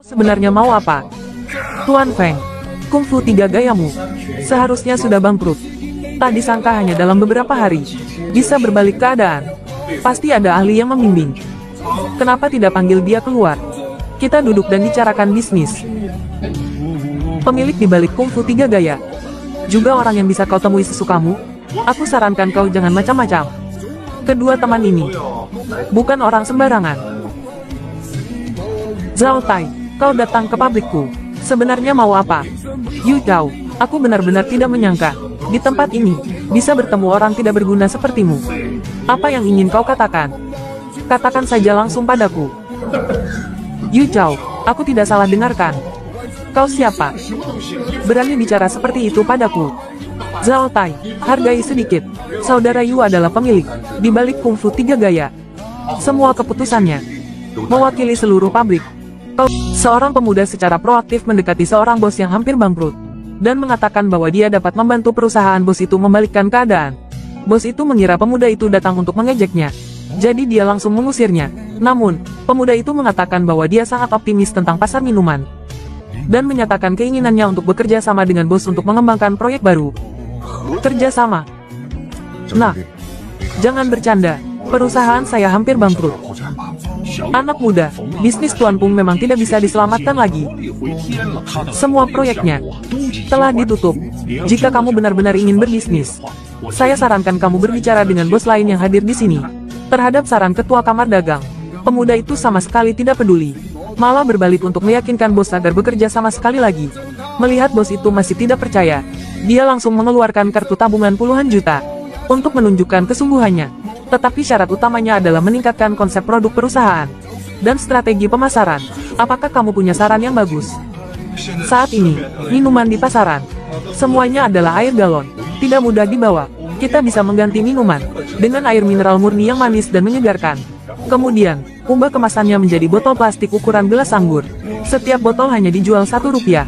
Sebenarnya mau apa? Tuan Feng, kungfu 3 gayamu seharusnya sudah bangkrut. Tak disangka hanya dalam beberapa hari bisa berbalik keadaan. Pasti ada ahli yang membimbing. Kenapa tidak panggil dia keluar? Kita duduk dan bicarakan bisnis. Pemilik di balik kungfu 3 gaya juga orang yang bisa kau temui sesukamu. Aku sarankan kau jangan macam-macam. Kedua teman ini bukan orang sembarangan. Zhao Tai, kau datang ke pabrikku. Sebenarnya mau apa? Yu Zhao, aku benar-benar tidak menyangka di tempat ini bisa bertemu orang tidak berguna sepertimu. Apa yang ingin kau katakan? Katakan saja langsung padaku. Yu Zhao, aku tidak salah dengarkan. Kau siapa? Berani bicara seperti itu padaku? Zhao Tai, hargai sedikit. Saudara Yu adalah pemilik di balik kungfu 3 gaya. Semua keputusannya mewakili seluruh pabrik. Seorang pemuda secara proaktif mendekati seorang bos yang hampir bangkrut dan mengatakan bahwa dia dapat membantu perusahaan bos itu membalikkan keadaan. Bos itu mengira pemuda itu datang untuk mengejeknya, jadi dia langsung mengusirnya. Namun, pemuda itu mengatakan bahwa dia sangat optimis tentang pasar minuman dan menyatakan keinginannya untuk bekerja sama dengan bos untuk mengembangkan proyek baru. Kerja sama? Nah, jangan bercanda. Perusahaan saya hampir bangkrut. Anak muda, bisnis Tuan Pung memang tidak bisa diselamatkan lagi. Semua proyeknya telah ditutup. Jika kamu benar-benar ingin berbisnis, saya sarankan kamu berbicara dengan bos lain yang hadir di sini. Terhadap saran ketua kamar dagang, pemuda itu sama sekali tidak peduli. Malah berbalik untuk meyakinkan bos agar bekerja sama sekali lagi. Melihat bos itu masih tidak percaya, dia langsung mengeluarkan kartu tabungan puluhan juta untuk menunjukkan kesungguhannya. Tetapi syarat utamanya adalah meningkatkan konsep produk perusahaan dan strategi pemasaran. Apakah kamu punya saran yang bagus? Saat ini, minuman di pasaran semuanya adalah air galon, tidak mudah dibawa. Kita bisa mengganti minuman dengan air mineral murni yang manis dan menyegarkan. Kemudian, ubah kemasannya menjadi botol plastik ukuran gelas anggur. Setiap botol hanya dijual Rp1.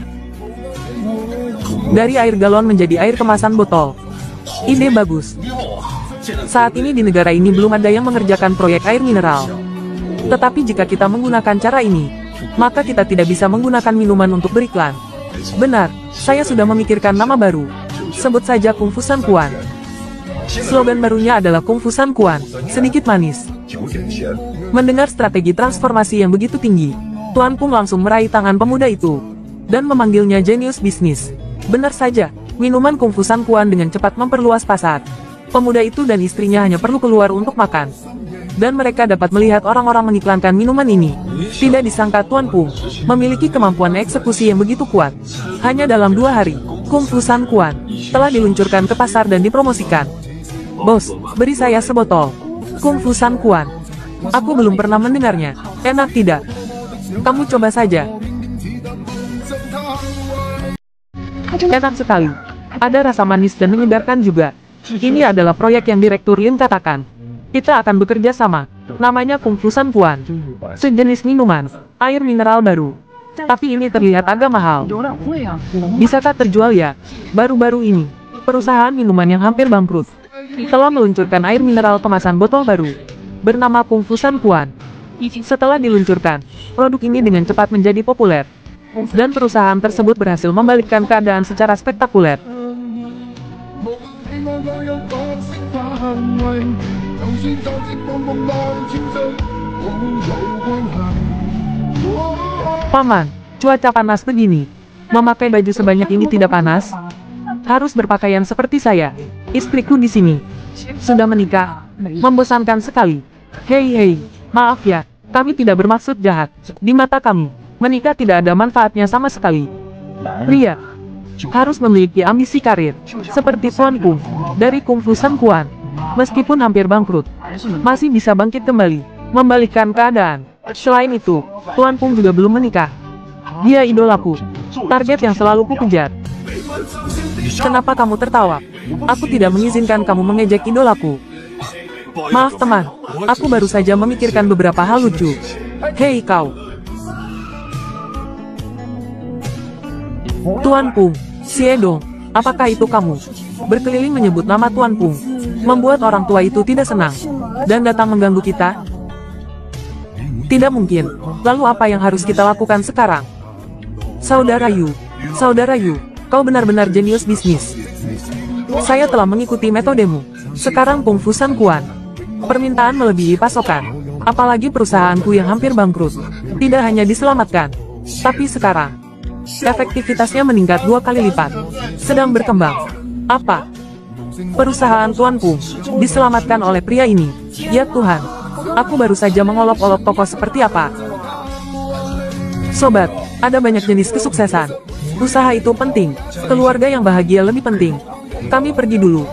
Dari air galon menjadi air kemasan botol. Ide bagus. Saat ini di negara ini belum ada yang mengerjakan proyek air mineral. Tetapi jika kita menggunakan cara ini, maka kita tidak bisa menggunakan minuman untuk beriklan. Benar, saya sudah memikirkan nama baru. Sebut saja Kung Fu San Quan. Slogan barunya adalah Kung Fu San Quan, sedikit manis. Mendengar strategi transformasi yang begitu tinggi, Tuan Pung langsung meraih tangan pemuda itu dan memanggilnya jenius bisnis. Benar saja, minuman Kung Fu San Quan dengan cepat memperluas pasar. Pemuda itu dan istrinya hanya perlu keluar untuk makan. Dan mereka dapat melihat orang-orang mengiklankan minuman ini. Tidak disangka Tuan Pung memiliki kemampuan eksekusi yang begitu kuat. Hanya dalam 2 hari, Kung Fu San Quan telah diluncurkan ke pasar dan dipromosikan. Bos, beri saya sebotol Kung Fu San Quan. Aku belum pernah mendengarnya. Enak tidak? Kamu coba saja. Enak sekali. Ada rasa manis dan menyegarkan juga. Ini adalah proyek yang Direktur Lin katakan. Kita akan bekerja sama. Namanya Kung Fu San Quan. Sejenis minuman, air mineral baru. Tapi ini terlihat agak mahal. Bisakah terjual ya? Baru-baru ini, perusahaan minuman yang hampir bangkrut telah meluncurkan air mineral kemasan botol baru bernama Kung Fu San Quan. Setelah diluncurkan, produk ini dengan cepat menjadi populer. Dan perusahaan tersebut berhasil membalikkan keadaan secara spektakuler. Paman, cuaca panas begini. Memakai baju sebanyak ini tidak panas? Harus berpakaian seperti saya. Istriku di sini sudah menikah. Membosankan sekali. Hei, maaf ya. Kami tidak bermaksud jahat. Di mata kami, menikah tidak ada manfaatnya sama sekali. Pria harus memiliki ambisi karir, seperti Tuan Pung dari Kung Fu San Quan. Meskipun hampir bangkrut, masih bisa bangkit kembali, membalikkan keadaan. Selain itu, Tuan Pung juga belum menikah. Dia idolaku, target yang selalu kukejar. Kenapa kamu tertawa? Aku tidak mengizinkan kamu mengejek idolaku. Maaf teman, aku baru saja memikirkan beberapa hal lucu. Hei kau. Tuan Pung, Siedong, apakah itu kamu? Berkeliling menyebut nama Tuan Pung, membuat orang tua itu tidak senang, dan datang mengganggu kita. Tidak mungkin. Lalu apa yang harus kita lakukan sekarang? Saudara Yu, kau benar-benar jenius bisnis. Saya telah mengikuti metodemu. Sekarang Kung Fu San Quan. Permintaan melebihi pasokan. Apalagi perusahaanku yang hampir bangkrut. Tidak hanya diselamatkan, tapi sekarang efektivitasnya meningkat 2 kali lipat. Sedang berkembang. Apa? Perusahaan Tuan Pung diselamatkan oleh pria ini. Ya Tuhan, aku baru saja mengolok-olok toko seperti apa. Sobat, ada banyak jenis kesuksesan. Usaha itu penting. Keluarga yang bahagia lebih penting. Kami pergi dulu.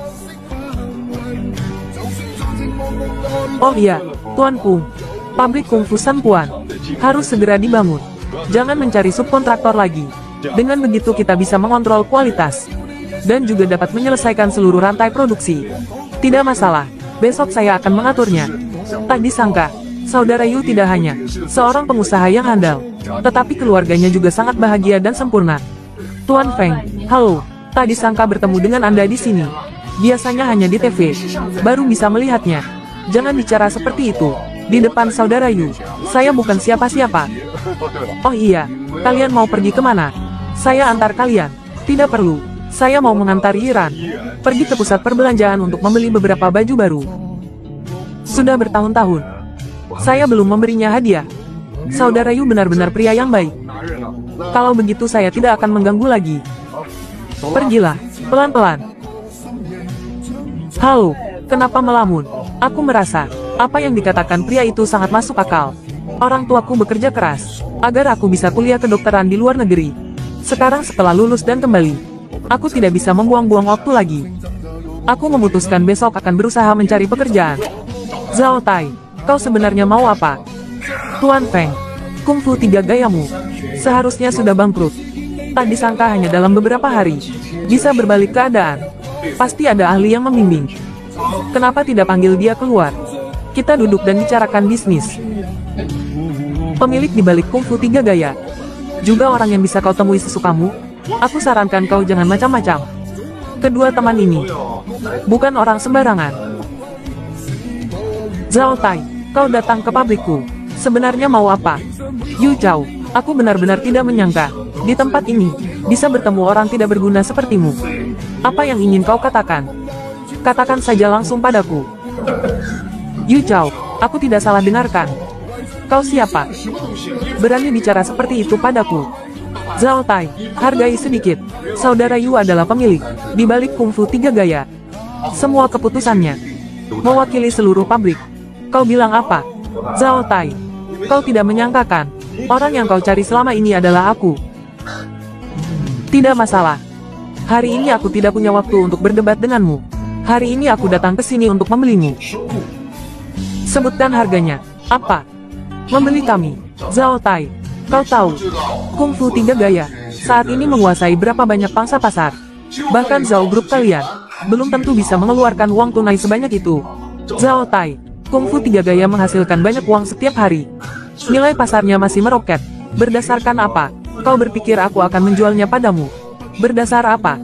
Oh iya, Tuan Pung. Pabrik Kung Fu San Quan harus segera dibangun. Jangan mencari subkontraktor lagi. Dengan begitu kita bisa mengontrol kualitas. Dan juga dapat menyelesaikan seluruh rantai produksi. Tidak masalah, besok saya akan mengaturnya. Tak disangka, Saudara Yu tidak hanya seorang pengusaha yang handal, tetapi keluarganya juga sangat bahagia dan sempurna. Tuan Feng, halo. Tak disangka bertemu dengan Anda di sini. Biasanya hanya di TV, baru bisa melihatnya. Jangan bicara seperti itu di depan Saudara Yu. Saya bukan siapa-siapa. Oh iya, kalian mau pergi kemana? Saya antar kalian. Tidak perlu. Saya mau mengantar Yiran pergi ke pusat perbelanjaan untuk membeli beberapa baju baru. Sudah bertahun-tahun saya belum memberinya hadiah. Saudara Yu benar-benar pria yang baik. Kalau begitu saya tidak akan mengganggu lagi. Pergilah, pelan-pelan. Halo, kenapa melamun? Aku merasa, apa yang dikatakan pria itu sangat masuk akal. Orang tuaku bekerja keras, agar aku bisa kuliah kedokteran di luar negeri. Sekarang setelah lulus dan kembali, aku tidak bisa membuang-buang waktu lagi. Aku memutuskan besok akan berusaha mencari pekerjaan. Zhao Tai, kau sebenarnya mau apa? Tuan Feng, Kung Fu 3 gayamu seharusnya sudah bangkrut. Tak disangka hanya dalam beberapa hari bisa berbalik keadaan. Pasti ada ahli yang membimbing. Kenapa tidak panggil dia keluar? Kita duduk dan bicarakan bisnis. Pemilik di balik Kung Fu 3 gaya juga orang yang bisa kau temui sesukamu. Aku sarankan kau jangan macam-macam. Kedua teman ini bukan orang sembarangan. Zhao Tai, kau datang ke pabrikku. Sebenarnya mau apa? Yu Zhao, aku benar-benar tidak menyangka di tempat ini bisa bertemu orang tidak berguna sepertimu. Apa yang ingin kau katakan? Katakan saja langsung padaku. Yu Zhao, aku tidak salah dengarkan. Kau siapa? Berani bicara seperti itu padaku? Zhao Tai, hargai sedikit. Saudara Yu adalah pemilik di balik Kung Fu 3 gaya. Semua keputusannya mewakili seluruh pabrik. Kau bilang apa? Zhao Tai, kau tidak menyangkakan orang yang kau cari selama ini adalah aku. Tidak masalah. Hari ini aku tidak punya waktu untuk berdebat denganmu. Hari ini aku datang ke sini untuk membelimu. Sebutkan harganya. Apa? Membeli kami. Zhao Tai, kau tahu, Kung Fu 3 gaya saat ini menguasai berapa banyak pangsa pasar. Bahkan Zhao Group kalian belum tentu bisa mengeluarkan uang tunai sebanyak itu. Zhao Tai, Kung Fu 3 gaya menghasilkan banyak uang setiap hari. Nilai pasarnya masih meroket. Berdasarkan apa? Kau berpikir aku akan menjualnya padamu? Berdasar apa?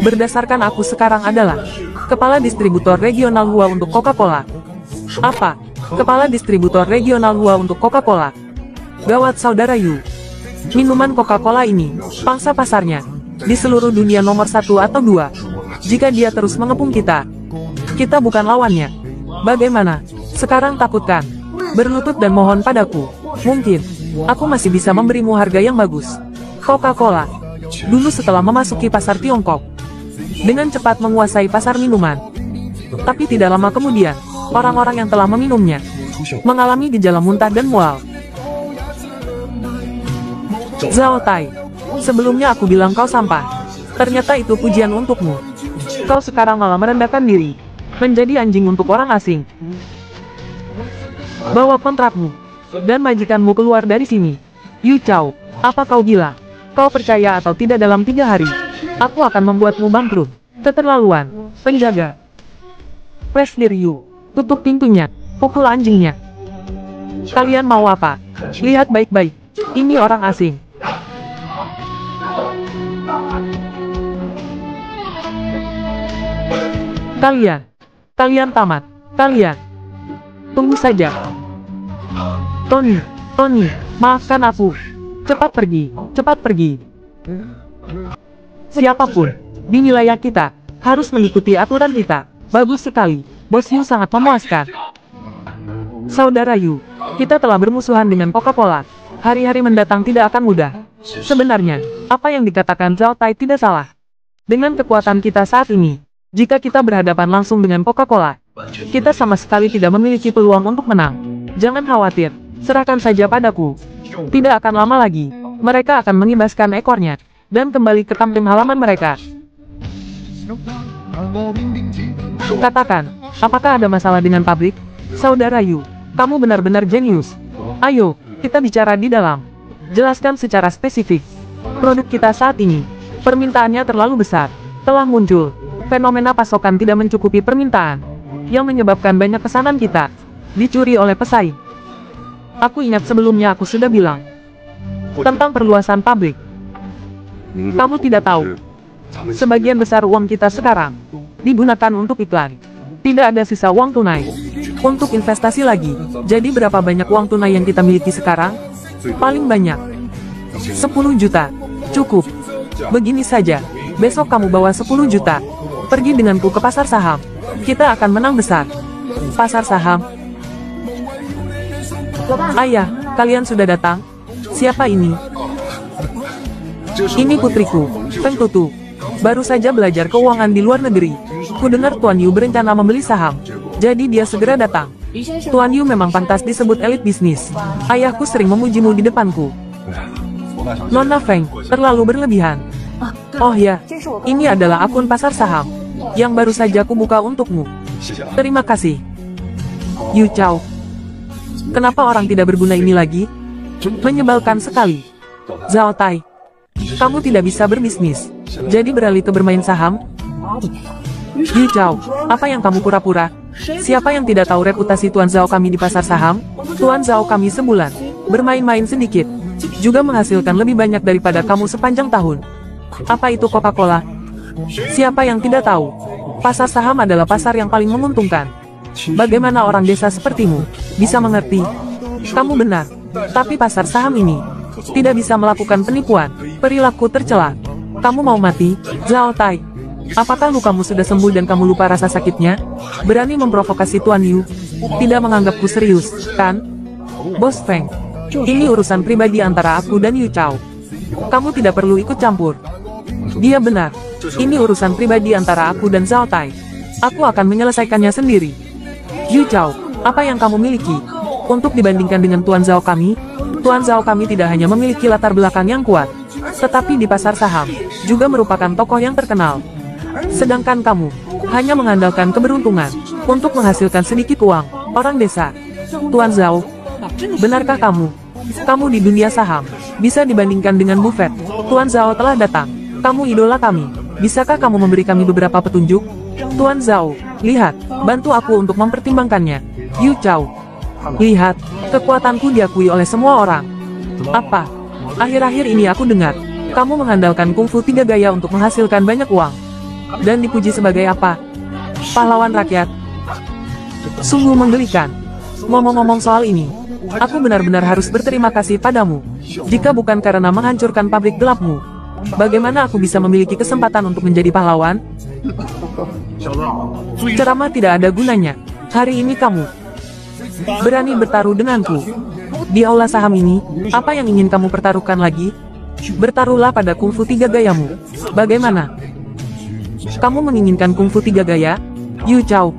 Berdasarkan aku sekarang adalah kepala distributor regional Hua untuk Coca-Cola. Apa? Kepala distributor regional Hua untuk Coca-Cola. Gawat Saudara Yu. Minuman Coca-Cola ini, pangsa pasarnya di seluruh dunia nomor 1 atau 2. Jika dia terus mengepung kita bukan lawannya. Bagaimana? Sekarang takutkan, berlutut dan mohon padaku. Mungkin aku masih bisa memberimu harga yang bagus. Coca-Cola dulu setelah memasuki pasar Tiongkok, dengan cepat menguasai pasar minuman. Tapi tidak lama kemudian, orang-orang yang telah meminumnya mengalami gejala muntah dan mual. Zhao Tai, sebelumnya aku bilang kau sampah. Ternyata itu pujian untukmu. Kau sekarang malah merendahkan diri, menjadi anjing untuk orang asing. Bawa kontrakmu dan majikanmu keluar dari sini. Yu Zhao, apa kau gila? Kau percaya atau tidak dalam 3 hari, aku akan membuatmu bangkrut. Keterlaluan. Penjaga, Presdir Yu, tutup pintunya, pukul anjingnya. Kalian mau apa? Lihat baik-baik, ini orang asing. Kalian tamat. Kalian tunggu saja. Tony, Tony, maafkan aku. Cepat pergi, cepat pergi. Siapapun di wilayah kita harus mengikuti aturan kita. Bagus sekali, Bos Yu sangat memuaskan. Saudara Yu, kita telah bermusuhan dengan Coca-Cola. Hari-hari mendatang tidak akan mudah. Sebenarnya, apa yang dikatakan Zhao Tai tidak salah. Dengan kekuatan kita saat ini, jika kita berhadapan langsung dengan Coca-Cola, kita sama sekali tidak memiliki peluang untuk menang. Jangan khawatir, serahkan saja padaku. Tidak akan lama lagi, mereka akan mengibaskan ekornya dan kembali ke kampung halaman mereka. Katakan, apakah ada masalah dengan pabrik? Saudara Yu, kamu benar-benar jenius. Ayo, kita bicara di dalam. Jelaskan secara spesifik. Produk kita saat ini, permintaannya terlalu besar. Telah muncul fenomena pasokan tidak mencukupi permintaan, yang menyebabkan banyak pesanan kita dicuri oleh pesaing. Aku ingat sebelumnya aku sudah bilang tentang perluasan pabrik. Kamu tidak tahu, sebagian besar uang kita sekarang digunakan untuk iklan. Tidak ada sisa uang tunai untuk investasi lagi. Jadi berapa banyak uang tunai yang kita miliki sekarang? Paling banyak 10 juta. Cukup. Begini saja, besok kamu bawa 10 juta. Pergi denganku ke pasar saham. Kita akan menang besar. Pasar saham. Ayah, kalian sudah datang? Siapa ini? Ini putriku, Feng Tutu. Baru saja belajar keuangan di luar negeri. Kudengar Tuan Yu berencana membeli saham. Jadi dia segera datang. Tuan Yu memang pantas disebut elit bisnis. Ayahku sering memujimu di depanku. Nona Feng, terlalu berlebihan. Oh ya, ini adalah akun pasar saham yang baru saja aku buka untukmu. Terima kasih. Yu Chao. Kenapa orang tidak berguna ini lagi? Menyebalkan sekali. Zhao Tai, kamu tidak bisa berbisnis, jadi beralih ke bermain saham? Yu Chao, apa yang kamu pura-pura? Siapa yang tidak tahu reputasi Tuan Zhao kami di pasar saham? Tuan Zhao kami sebulan bermain-main sedikit juga menghasilkan lebih banyak daripada kamu sepanjang tahun. Apa itu Coca-Cola? Siapa yang tidak tahu? Pasar saham adalah pasar yang paling menguntungkan. Bagaimana orang desa sepertimu bisa mengerti? Kamu benar, tapi pasar saham ini tidak bisa melakukan penipuan. Perilaku tercela. Kamu mau mati, Zhao Tai? Apakah lukamu sudah sembuh dan kamu lupa rasa sakitnya? Berani memprovokasi Tuan Yu? Tidak menganggapku serius, kan? Bos Feng, ini urusan pribadi antara aku dan Yu Chao. Kamu tidak perlu ikut campur. Dia benar. Ini urusan pribadi antara aku dan Zhao Tai. Aku akan menyelesaikannya sendiri. Yu Chao, apa yang kamu miliki? Untuk dibandingkan dengan Tuan Zhao kami, Tuan Zhao kami tidak hanya memiliki latar belakang yang kuat, tetapi di pasar saham juga merupakan tokoh yang terkenal. Sedangkan kamu hanya mengandalkan keberuntungan untuk menghasilkan sedikit uang. Orang desa. Tuan Zhao, benarkah kamu? Kamu di dunia saham bisa dibandingkan dengan Buffett. Tuan Zhao telah datang. Kamu idola kami. Bisakah kamu memberi kami beberapa petunjuk? Tuan Zhao, lihat, bantu aku untuk mempertimbangkannya. Yu Chao, lihat, kekuatanku diakui oleh semua orang. Apa? Akhir-akhir ini aku dengar, kamu mengandalkan kungfu 3 gaya untuk menghasilkan banyak uang. Dan dipuji sebagai apa? Pahlawan rakyat. Sungguh menggelikan. Ngomong-ngomong soal ini, aku benar-benar harus berterima kasih padamu. Jika bukan karena menghancurkan pabrik gelapmu, bagaimana aku bisa memiliki kesempatan untuk menjadi pahlawan? Ceramah tidak ada gunanya. Hari ini kamu berani bertaruh denganku. Di aula saham ini, apa yang ingin kamu pertaruhkan lagi? Bertaruhlah pada kungfu 3 gayamu. Bagaimana? Kamu menginginkan kungfu 3 gaya? Yu Chao,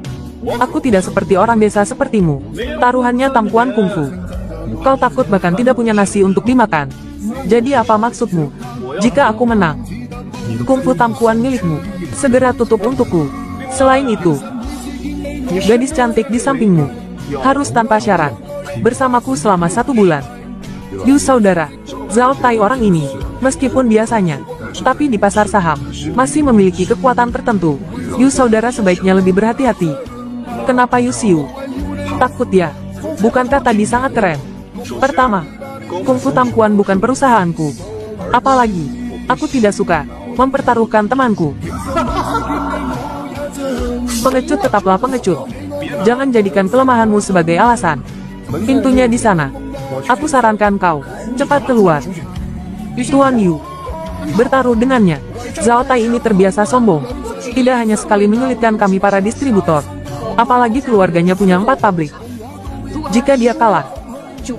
aku tidak seperti orang desa sepertimu. Taruhannya tampuan kungfu. Kau takut bahkan tidak punya nasi untuk dimakan. Jadi apa maksudmu? Jika aku menang, kungfu tampuan milikmu segera tutup untukku. Selain itu, gadis cantik di sampingmu harus tanpa syarat bersamaku selama 1 bulan. Yu saudara, Zhao Tai orang ini, meskipun biasanya, tapi di pasar saham, masih memiliki kekuatan tertentu. Yu saudara sebaiknya lebih berhati-hati. Kenapa Yu Xiu? Takut ya? Bukankah tadi sangat keren? Pertama, kungfu tampuan bukan perusahaanku. Apalagi, aku tidak suka mempertaruhkan temanku. Pengecut tetaplah pengecut. Jangan jadikan kelemahanmu sebagai alasan. Pintunya di sana. Aku sarankan kau, cepat keluar. Tuan Yu, bertaruh dengannya. Zhao Tai ini terbiasa sombong. Tidak hanya sekali menyulitkan kami para distributor, apalagi keluarganya punya 4 pabrik. Jika dia kalah,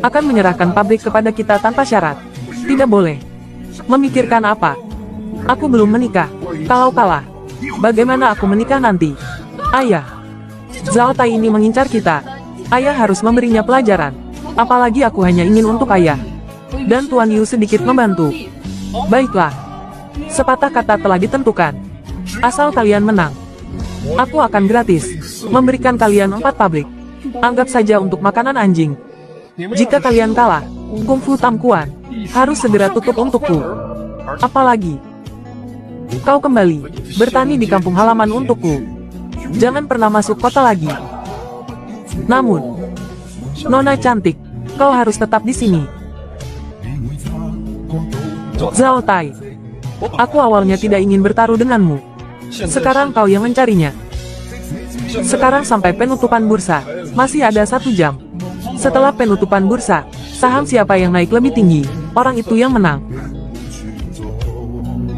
akan menyerahkan pabrik kepada kita tanpa syarat. Tidak boleh. Memikirkan apa? Aku belum menikah. Kalau kalah, bagaimana aku menikah nanti? Ayah, Zhao Tai ini mengincar kita. Ayah harus memberinya pelajaran. Apalagi aku hanya ingin untuk ayah. Dan Tuan Yu sedikit membantu. Baiklah. Sepatah kata telah ditentukan. Asal kalian menang, aku akan gratis memberikan kalian 4 pabrik. Anggap saja untuk makanan anjing. Jika kalian kalah, Kungfu Tamkuan harus segera tutup untukku. Apalagi kau kembali bertani di kampung halaman untukku. Jangan pernah masuk kota lagi. Namun, Nona cantik, kau harus tetap di sini. Zhao Tai, aku awalnya tidak ingin bertaruh denganmu. Sekarang kau yang mencarinya. Sekarang sampai penutupan bursa, masih ada 1 jam. Setelah penutupan bursa, saham siapa yang naik lebih tinggi, orang itu yang menang.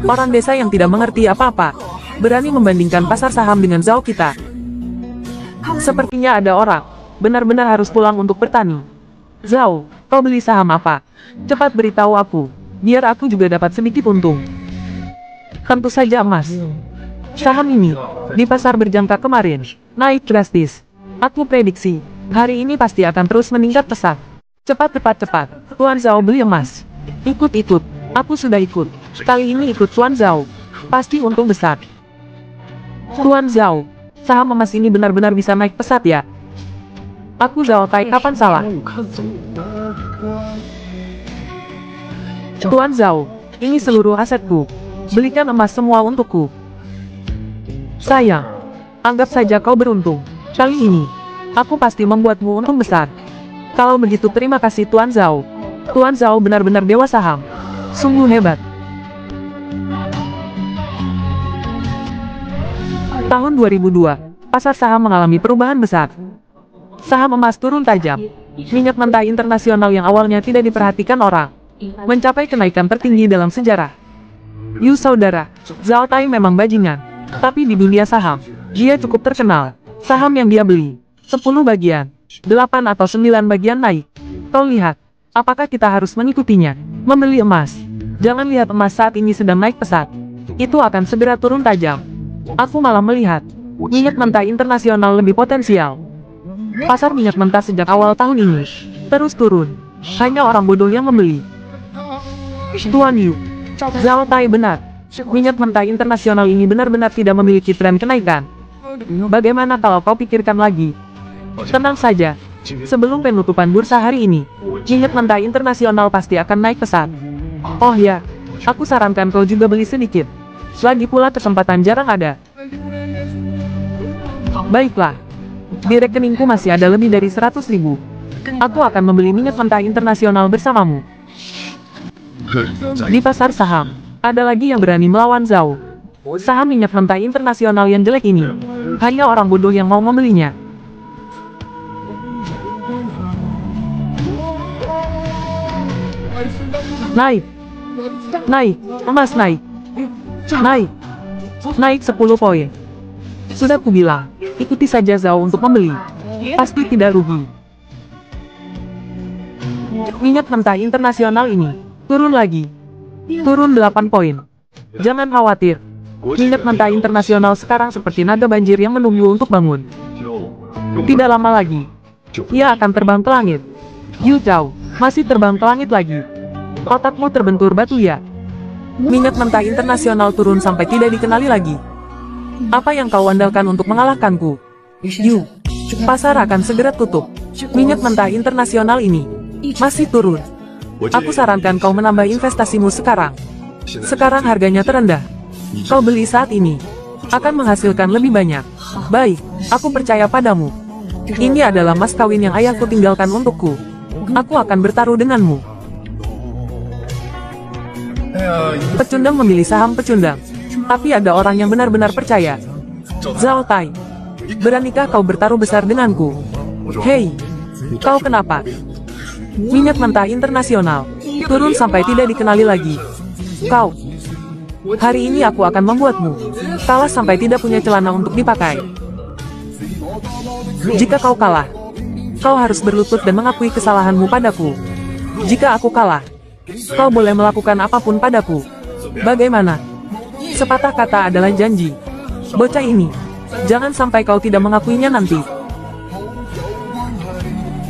Orang desa yang tidak mengerti apa-apa, berani membandingkan pasar saham dengan Zhao kita. Sepertinya ada orang benar-benar harus pulang untuk bertani. Zhao, kau beli saham apa? Cepat beritahu aku, biar aku juga dapat sedikit untung. Tentu saja emas. Saham ini, di pasar berjangka kemarin, naik drastis. Aku prediksi, hari ini pasti akan terus meningkat pesat. Cepat, Tuan Zhao beli emas. Ikut, aku sudah ikut. Kali ini ikut Tuan Zhao. Pasti untung besar. Tuan Zhao, saham emas ini benar-benar bisa naik pesat ya? Aku Zhao Tai, kapan salah? Tuan Zhao, ini seluruh asetku. Belikan emas semua untukku. Sayang, anggap saja kau beruntung. Kali ini, aku pasti membuatmu untung besar. Kalau begitu terima kasih Tuan Zhao. Tuan Zhao benar-benar dewa saham. Sungguh hebat. Tahun 2002, pasar saham mengalami perubahan besar. Saham emas turun tajam. Minyak mentah internasional yang awalnya tidak diperhatikan orang, mencapai kenaikan tertinggi dalam sejarah. Yu saudara, Zhao Tai memang bajingan. Tapi di dunia saham, dia cukup terkenal. Saham yang dia beli, 10 bagian, 8 atau 9 bagian naik. Kau lihat, apakah kita harus mengikutinya? Membeli emas. Jangan lihat emas saat ini sedang naik pesat. Itu akan segera turun tajam. Aku malah melihat, minyak mentah internasional lebih potensial. Pasar minyak mentah sejak awal tahun ini terus turun. Hanya orang bodoh yang membeli. Tuan Yu, Zhao Tai benar. Minyak mentah internasional ini benar-benar tidak memiliki tren kenaikan. Bagaimana kalau kau pikirkan lagi? Tenang saja. Sebelum penutupan bursa hari ini, minyak mentah internasional pasti akan naik pesat. Oh ya, aku sarankan kau juga beli sedikit. Lagi pula kesempatan jarang ada. Baiklah. Di rekeningku masih ada lebih dari 100.000. Aku akan membeli minyak mentah internasional bersamamu. Di pasar saham, ada lagi yang berani melawan Zhao. Saham minyak mentah internasional yang jelek ini, hanya orang bodoh yang mau membelinya. Naik, emas naik, 10 poin. Sudah kubilang, ikuti saja Zhao untuk membeli. Pasti tidak rugi. Minyak mentah internasional ini turun lagi. Turun 8 poin. Jangan khawatir. Minyak mentah internasional sekarang seperti naga banjir yang menunggu untuk bangun. Tidak lama lagi, ia akan terbang ke langit. Yu Zhao, masih terbang ke langit lagi. Otakmu terbentur batu ya. Minyak mentah internasional turun sampai tidak dikenali lagi. Apa yang kau andalkan untuk mengalahkanku? Yu, pasar akan segera tutup. Minyak mentah internasional ini masih turun. Aku sarankan kau menambah investasimu sekarang. Sekarang harganya terendah. Kau beli saat ini, akan menghasilkan lebih banyak. Baik, aku percaya padamu. Ini adalah mas kawin yang ayahku tinggalkan untukku. Aku akan bertaruh denganmu. Pecundang memilih saham pecundang. Tapi ada orang yang benar-benar percaya. Zhao Tai, beranikah kau bertaruh besar denganku? Hei, Kau kenapa? Minyak mentah internasional. Turun sampai tidak dikenali lagi. Kau. Hari ini aku akan membuatmu kalah sampai tidak punya celana untuk dipakai. Jika kau kalah, kau harus berlutut dan mengakui kesalahanmu padaku. Jika aku kalah, kau boleh melakukan apapun padaku. Bagaimana? Sepatah kata adalah janji. Bocah ini, jangan sampai kau tidak mengakuinya nanti.